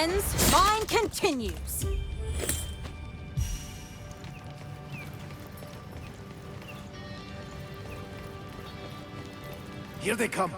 ends, mine continues. Here they come.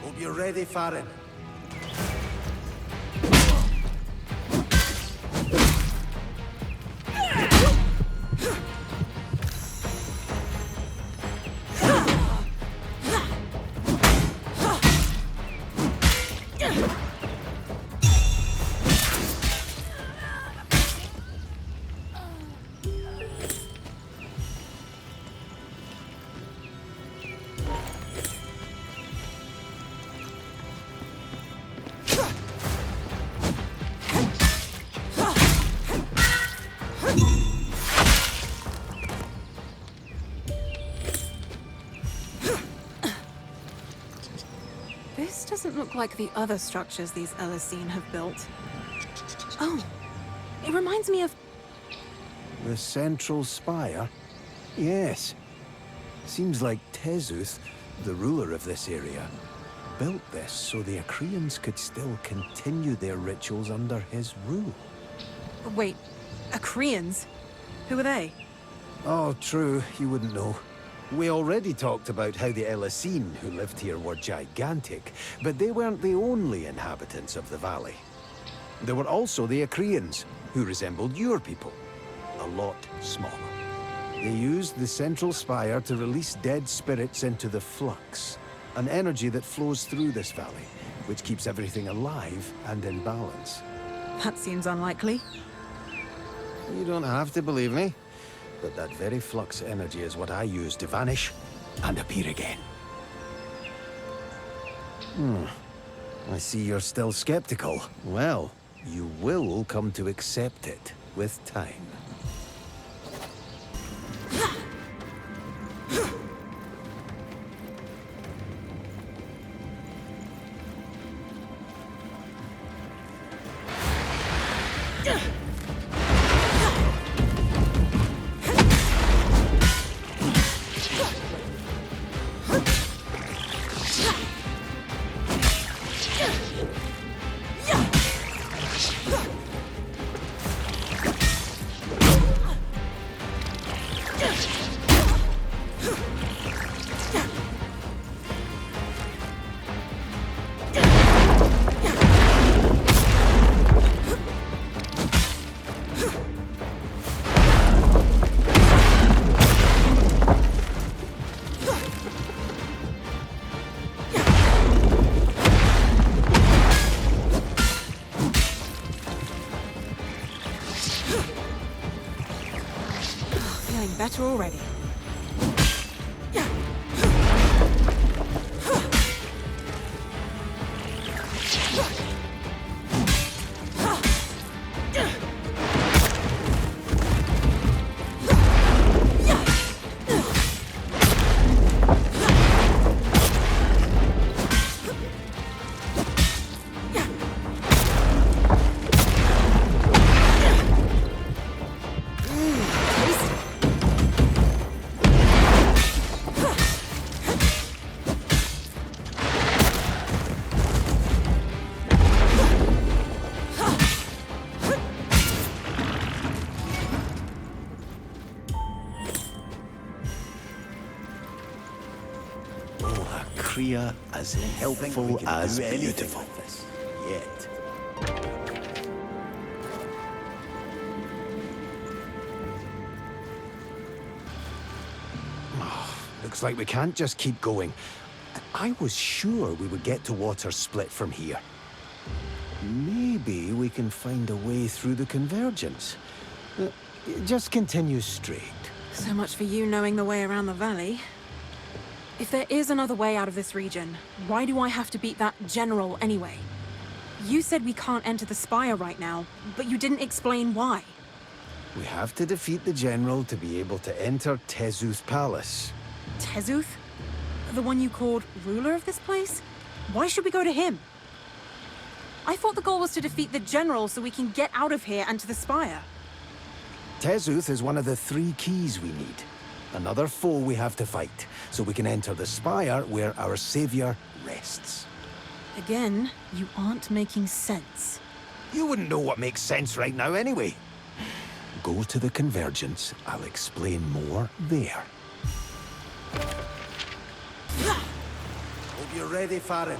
Hope you're ready, Farron. This doesn't look like the other structures these Elisine have built. Oh, it reminds me of... The central spire? Yes. Seems like Tezuth, the ruler of this area, built this so the Acreans could still continue their rituals under his rule. Wait, Acreans? Who are they? Oh, true, you wouldn't know. We already talked about how the Elisine who lived here were gigantic, but they weren't the only inhabitants of the valley. There were also the Acreans, who resembled your people, a lot smaller. They used the central spire to release dead spirits into the flux, an energy that flows through this valley, which keeps everything alive and in balance. That seems unlikely. You don't have to believe me, but that very flux energy is what I use to vanish and appear again. I see you're still skeptical. Well, you will come to accept it with time. Feeling better already. Kriya as helpful as beautiful. Yet. Looks like we can't just keep going. I was sure we would get to Water Split from here. Maybe we can find a way through the convergence. Just continue straight. So much for you knowing the way around the valley. If there is another way out of this region, why do I have to beat that general anyway? You said we can't enter the Spire right now, but you didn't explain why. We have to defeat the general to be able to enter Tezu's palace. Tezuth? The one you called ruler of this place? Why should we go to him? I thought the goal was to defeat the general so we can get out of here and to the Spire. Tezuth is one of the 3 keys we need. Another foe we have to fight, so we can enter the Spire where our savior rests. Again, you aren't making sense. You wouldn't know what makes sense right now anyway. Go to the Convergence. I'll explain more there. Hope you're ready, Farron.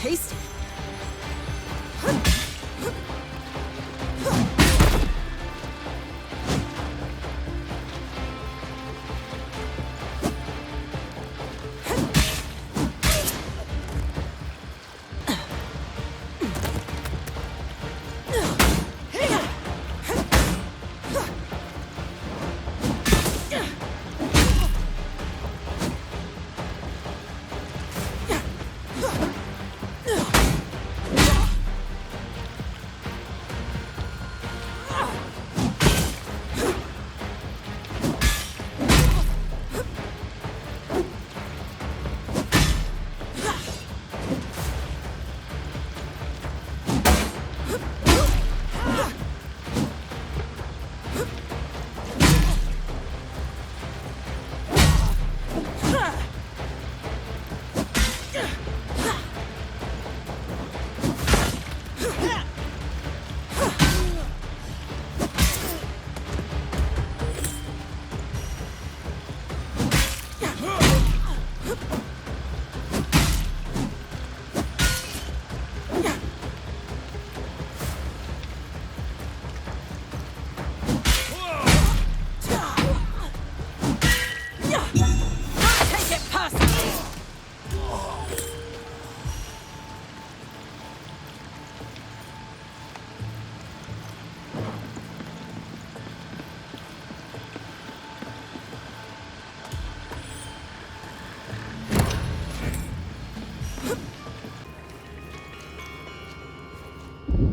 Tasty.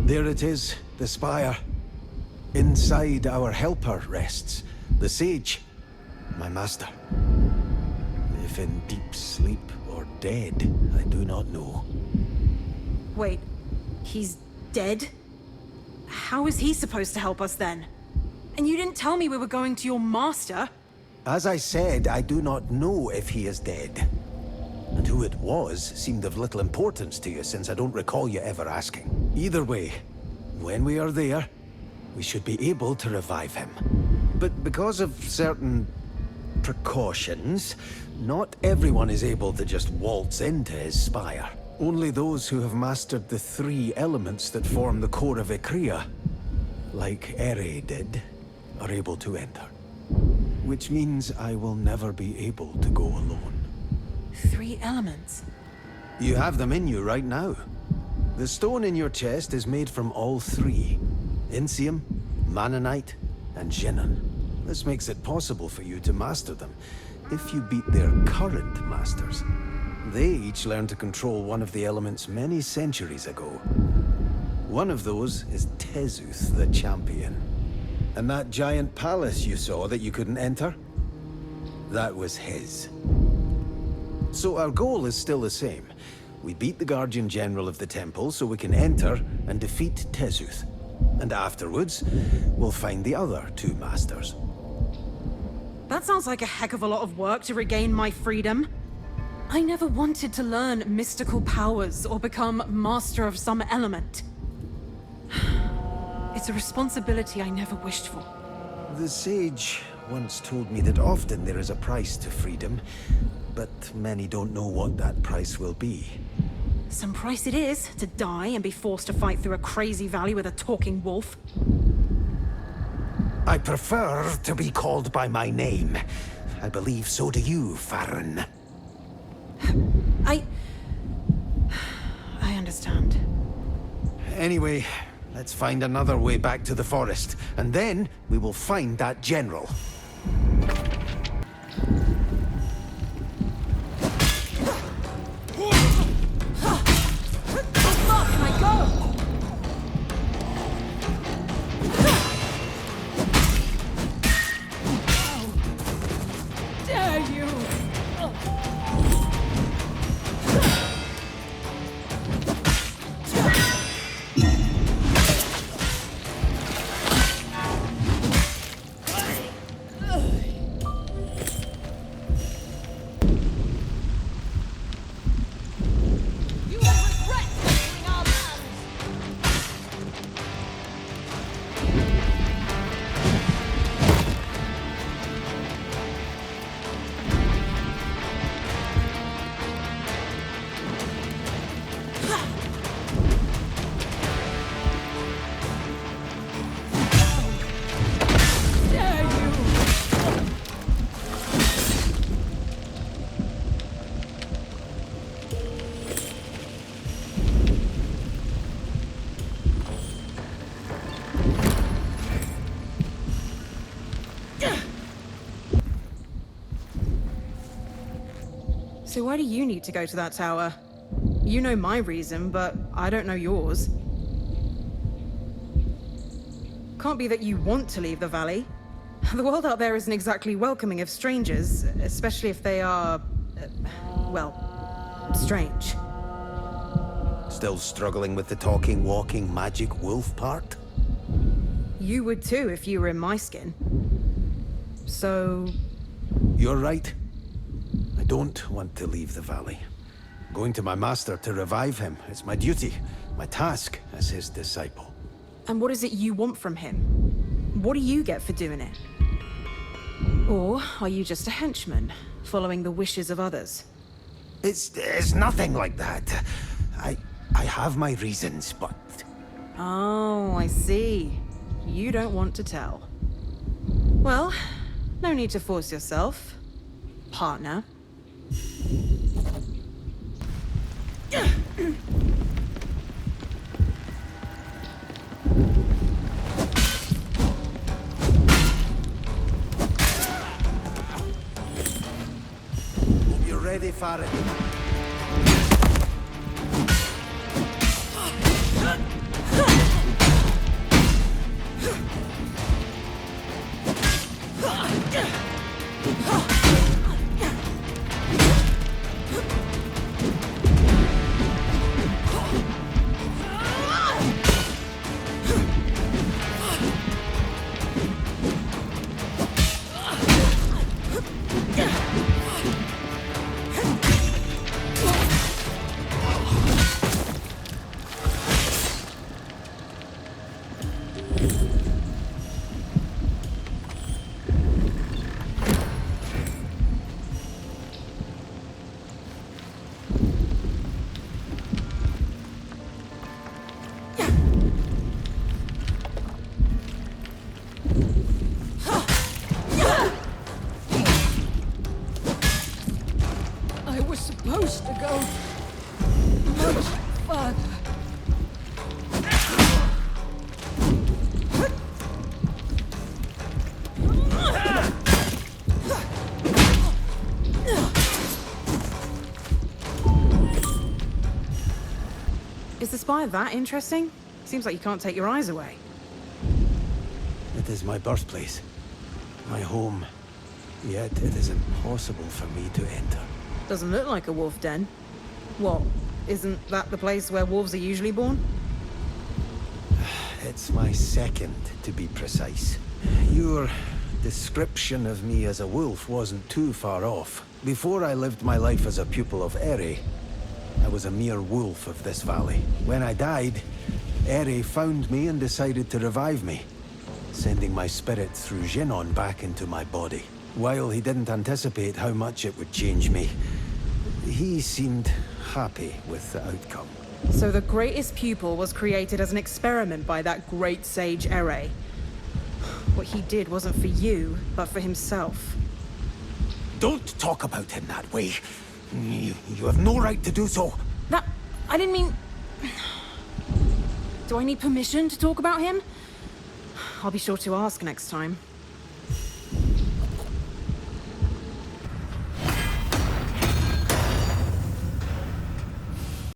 There it is, the spire. Inside our helper rests the sage, my master. If in deep sleep or dead, I do not know. Wait, he's dead? How is he supposed to help us then? And you didn't tell me we were going to your master. As I said, I do not know if he is dead. And who it was seemed of little importance to you, since I don't recall you ever asking. Either way, when we are there, we should be able to revive him. But because of certain precautions, not everyone is able to just waltz into his spire. Only those who have mastered the 3 elements that form the core of Ikria, like Ere did, are able to enter. Which means I will never be able to go alone. 3 elements? You have them in you right now. The stone in your chest is made from all 3. Insium, Manonite, and Jinnan. This makes it possible for you to master them, if you beat their current masters. They each learned to control one of the elements many centuries ago. One of those is Tezuth, the champion. And that giant palace you saw that you couldn't enter? That was his. So our goal is still the same. We beat the Guardian General of the Temple so we can enter and defeat Tezuth. And afterwards, we'll find the other 2 masters. That sounds like a heck of a lot of work to regain my freedom. I never wanted to learn mystical powers or become master of some element. It's a responsibility I never wished for. The sage once told me that often there is a price to freedom, but many don't know what that price will be. Some price it is, to die and be forced to fight through a crazy valley with a talking wolf. I prefer to be called by my name. I believe so do you, Farron. I understand. Anyway, let's find another way back to the forest, and then we will find that general. So why do you need to go to that tower? You know my reason, but I don't know yours. Can't be that you want to leave the valley. The world out there isn't exactly welcoming of strangers, especially if they are, well, strange. Still struggling with the talking, walking, magic wolf part? You would too if you were in my skin. So... You're right. I don't want to leave the valley. Going to my master to revive him is my duty, my task as his disciple. And what is it you want from him? What do you get for doing it? Or are you just a henchman, following the wishes of others? It's nothing like that. I have my reasons, but... Oh, I see. You don't want to tell. Well, no need to force yourself, partner. Hope you're ready, Farron. Is the spire that interesting? Seems like you can't take your eyes away. It is my birthplace, my home. Yet it is impossible for me to enter. Doesn't look like a wolf den. What? Isn't that the place where wolves are usually born? It's my second, to be precise. Your description of me as a wolf wasn't too far off. Before I lived my life as a pupil of Eri, I was a mere wolf of this valley. When I died, Eri found me and decided to revive me, sending my spirit through Genon back into my body. While he didn't anticipate how much it would change me, he seemed happy with the outcome. So the greatest pupil was created as an experiment by that great sage Ere. What he did wasn't for you, but for himself. Don't talk about him that way. You have no right to do so. I didn't mean... Do I need permission to talk about him? I'll be sure to ask next time.